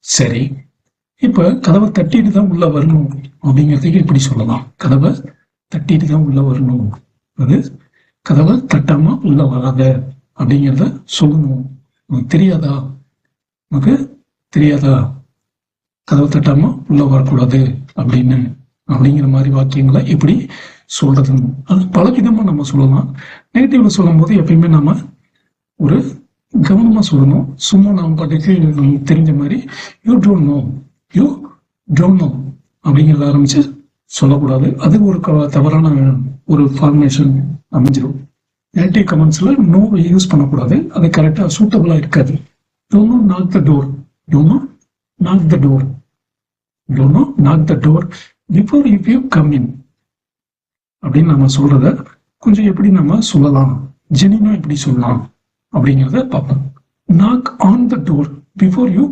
சரி, இப்ப கதவை தட்டிட்டு தான் உள்ள வரணும் அப்படிங்கிறதுக்கு எப்படி சொல்லலாம்? கதவை தட்டிட்டு தான் உள்ள வரணும், அது கதவை தட்டாம உள்ள வராத அப்படிங்கிறத சொல்லணும். உனக்கு தெரியாதா? உனக்கு தெரியாதா கதவை தட்டாம உள்ள வரக்கூடாது அப்படின்னு அப்படிங்கிற மாதிரி வாக்கியங்களை எப்படி சொல்றது? அது பல விதமா நம்ம சொல்லலாம். நெகட்டிவ்ல சொல்லும் போது எப்பயுமே நாம ஒரு கவனமா சொல்லணும். சும்மா நம்ம பாட்டுக்கு நமக்கு தெரிஞ்ச மாதிரி you don't know, you don't know அப்படிங்கிறத ஆரம்பிச்சு சொல்லக்கூடாது. அது ஒரு தவறான ஒரு ஃபார்மேஷன் அமைஞ்சிடும். நெகட்டிவ் கமெண்ட்ஸ்ல நோ யூஸ் பண்ணக்கூடாது. அது கரெக்டா சூட்டபிளா இருக்காது. Don't know knock the door, don't know knock the door, don't know knock the door before if you come in அப்படின்னு நம்ம சொல்றத கொஞ்சம் எப்படி நம்ம சொல்லலாம், ஜெனினா எப்படி சொல்லலாம் அப்படிங்கிறத பார்ப்போம். Knock on the door before you